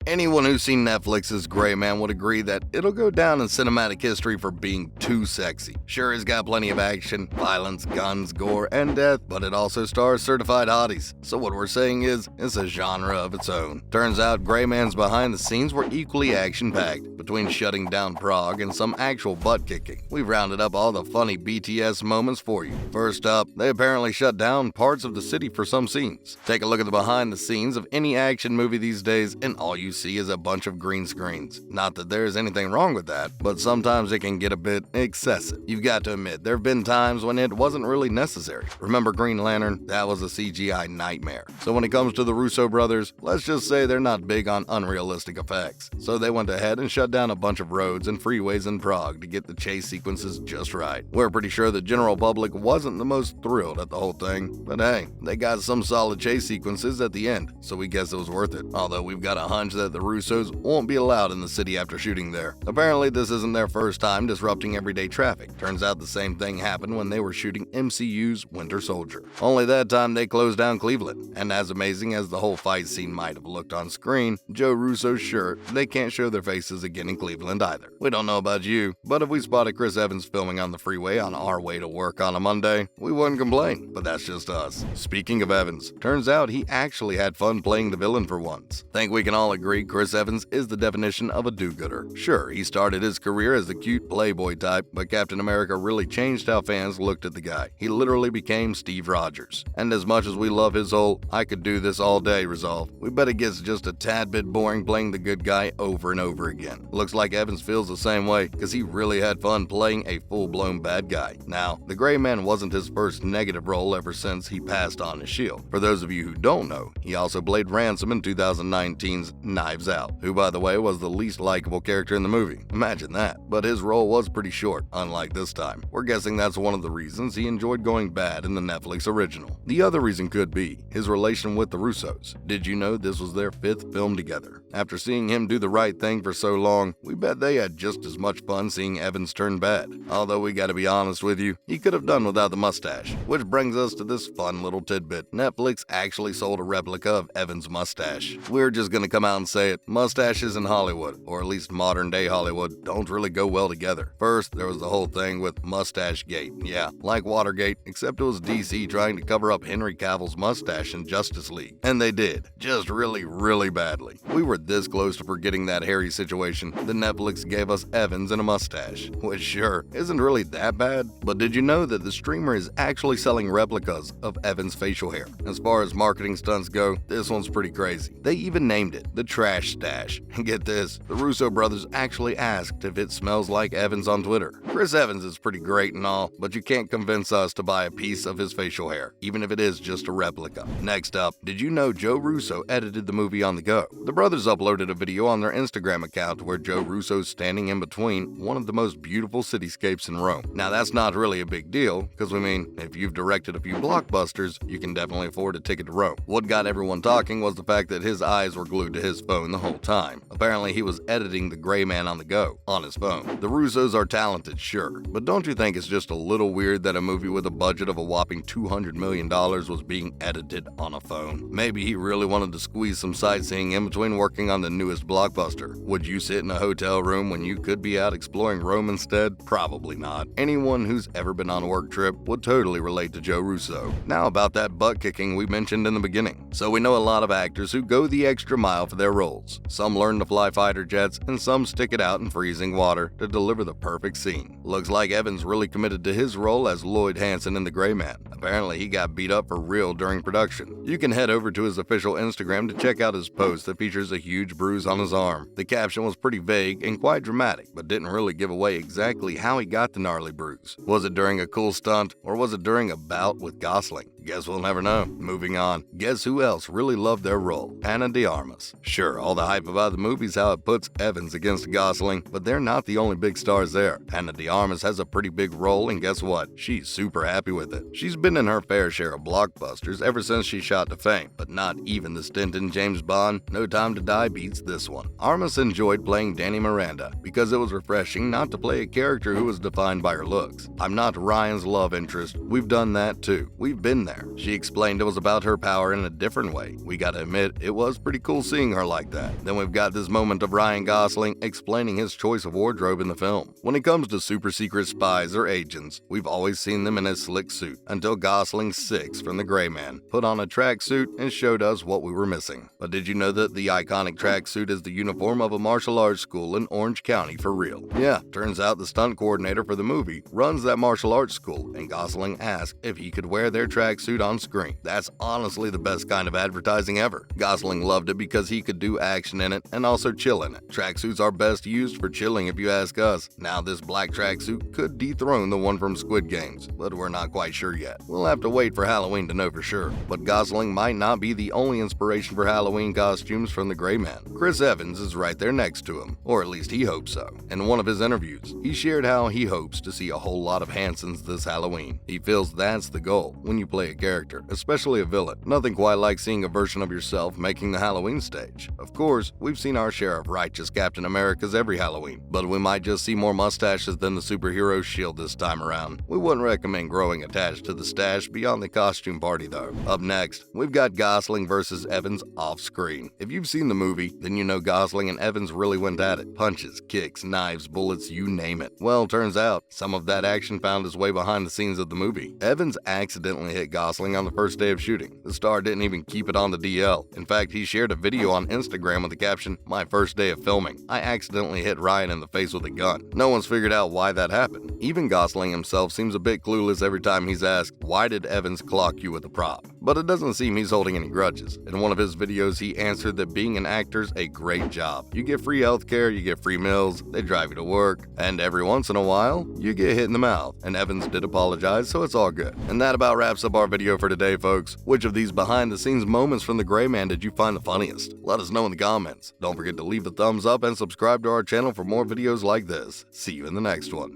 Anyone who's seen Netflix's Gray Man would agree that it'll go down in cinematic history for being too sexy. Sure, it's got plenty of action, violence, guns, gore, and death, but it also stars certified hotties. So what we're saying is, it's a genre of its own. Turns out Gray Man's behind the scenes were equally action-packed. Between shutting down Prague and some actual butt-kicking, we've rounded up all the funny BTS moments for you. First up, they apparently shut down parts of the city for some scenes. Take a look at the behind the scenes of any action movie these days, and all you see is a bunch of green screens. Not that there's anything wrong with that, but sometimes it can get a bit excessive. You've got to admit, there have been times when it wasn't really necessary. Remember Green Lantern? That was a CGI nightmare. So when it comes to the Russo brothers, let's just say they're not big on unrealistic effects. So they went ahead and shut down a bunch of roads and freeways in Prague to get the chase sequences just right. We're pretty sure the general public wasn't the most thrilled at the whole thing, but hey, they got some solid chase sequences at the end, so we guess it was worth it. Although we've got a hunch that the Russos won't be allowed in the city after shooting there. Apparently this isn't their first time disrupting everyday traffic. Turns out the same thing happened when they were shooting MCU's Winter Soldier. Only that time they closed down Cleveland. And as amazing as the whole fight scene might have looked on screen, Joe Russo's sure they can't show their faces again in Cleveland either. We don't know about you, but if we spotted Chris Evans filming on the freeway on our way to work on a Monday, we wouldn't complain, but that's just us. Speaking of Evans, turns out he actually had fun playing the villain for once. Think we can all agree Chris Evans is the definition of a do-gooder. Sure, he started his career as the cute playboy type, but Captain America really changed how fans looked at the guy. He literally became Steve Rogers. And as much as we love his whole "I could do this all day" resolve, we bet it gets just a tad bit boring playing the good guy over and over again. Looks like Evans feels the same way, because he really had fun playing a full-blown bad guy. Now, the Gray Man wasn't his first negative role ever since he passed on his shield. For those of you who don't know, he also played Ransom in 2019's Knives Out, who by the way was the least likable character in the movie. Imagine that. But his role was pretty short, unlike this time. We're guessing that's one of the reasons he enjoyed going bad in the Netflix original. The other reason could be his relation with the Russos. Did you know this was their 5th film together? After seeing him do the right thing for so long, we bet they had just as much fun seeing Evans turn bad. Although we gotta be honest with you, he could have done without the mustache. Which brings us to this fun little tidbit. Netflix actually sold a replica of Evans' mustache. We're just gonna come out and say it. Mustaches in Hollywood, or at least modern day Hollywood, don't really go well together. First, there was the whole thing with Mustache Gate. Yeah, like Watergate, except it was DC trying to cover up Henry Cavill's mustache in Justice League. And they did. Just really badly. We were this close to forgetting that hairy situation. The Netflix gave us Evans and a mustache, which sure, isn't really that bad. But did you know that the streamer is actually selling replicas of Evans' facial hair? As far as marketing stunts go, this one's pretty crazy. They even named it the Trash Stash. And get this, the Russo brothers actually asked if it smells like Evans on Twitter. Chris Evans is pretty great and all, but you can't convince us to buy a piece of his facial hair, even if it is just a replica. Next up, did you know Joe Russo edited the movie on the go? The brothers uploaded a video on their Instagram account where Joe Russo's standing in between one of the most beautiful cityscapes in Rome. Now that's not really a big deal, because if you've directed a few blockbusters, you can definitely afford a ticket to Rome. What got everyone talking was the fact that his eyes were glued to his phone the whole time. Apparently he was editing the Gray Man on the go, on his phone. The Russos are talented, sure, but don't you think it's just a little weird that a movie with a budget of a whopping $200 million was being edited on a phone? Maybe he really wanted to squeeze some sightseeing in between working on the newest blockbuster. Would you sit in a hotel room when you could be out exploring Rome instead? Probably not. Anyone who's ever been on a work trip would totally relate to Joe Russo. Now about that butt kicking we mentioned in the beginning. So we know a lot of actors who go the extra mile for their roles. Some learn to fly fighter jets, and some stick it out in freezing water to deliver the perfect scene. Looks like Evans really committed to his role as Lloyd Hansen in The Gray Man. Apparently he got beat up for real during production. You can head over to his official Instagram to check out his post that features a huge bruise on his arm. The caption was pretty vague and quite dramatic, but didn't really give away exactly how he got the gnarly bruise. Was it during a cool stunt, or was it during a bout with Gosling? Guess we'll never know. Moving on. Guess who else really loved their role? Ana de Armas. Sure, all the hype about the movie's how it puts Evans against Gosling, but they're not the only big stars there. Ana de Armas has a pretty big role, and guess what? She's super happy with it. She's been in her fair share of blockbusters ever since she shot to fame, but not even the stint in James Bond, No Time to Die beats this one. Armas enjoyed playing Dani Miranda because it was refreshing not to play a character who was defined by her looks. I'm not Ryan's love interest. We've done that too. We've been there. there. She explained it was about her power in a different way. We gotta admit, it was pretty cool seeing her like that. Then we've got this moment of Ryan Gosling explaining his choice of wardrobe in the film. When it comes to super secret spies or agents, we've always seen them in a slick suit, until Gosling 6 from The Gray Man put on a tracksuit and showed us what we were missing. But did you know that the iconic tracksuit is the uniform of a martial arts school in Orange County for real? Yeah, turns out the stunt coordinator for the movie runs that martial arts school, and Gosling asked if he could wear their tracksuit on screen. That's honestly the best kind of advertising ever. Gosling loved it because he could do action in it and also chill in it. Tracksuits are best used for chilling if you ask us. Now this black tracksuit could dethrone the one from Squid Games, but we're not quite sure yet. We'll have to wait for Halloween to know for sure. But Gosling might not be the only inspiration for Halloween costumes from The Gray Man. Chris Evans is right there next to him, or at least he hopes so. In one of his interviews, he shared how he hopes to see a whole lot of Hansens this Halloween. He feels that's the goal when you play a character, especially a villain. Nothing quite like seeing a version of yourself making the Halloween stage. Of course, we've seen our share of righteous Captain Americas every Halloween, but we might just see more mustaches than the superhero shield this time around. We wouldn't recommend growing attached to the stash beyond the costume party though. Up next, we've got Gosling versus Evans off screen. If you've seen the movie, then you know Gosling and Evans really went at it. Punches, kicks, knives, bullets, you name it. Well, turns out, some of that action found its way behind the scenes of the movie. Evans accidentally hit Gosling on the first day of shooting. The star didn't even keep it on the DL. In fact, he shared a video on Instagram with the caption, "My first day of filming. I accidentally hit Ryan in the face with a gun." No one's figured out why that happened. Even Gosling himself seems a bit clueless every time he's asked, "Why did Evans clock you with a prop?" But it doesn't seem he's holding any grudges. In one of his videos, he answered that being an actor's a great job. You get free healthcare, you get free meals, they drive you to work, and every once in a while, you get hit in the mouth. And Evans did apologize, so it's all good. And that about wraps up our video for today, folks. Which of these behind-the-scenes moments from The Gray Man did you find the funniest? Let us know in the comments. Don't forget to leave a thumbs up and subscribe to our channel for more videos like this. See you in the next one.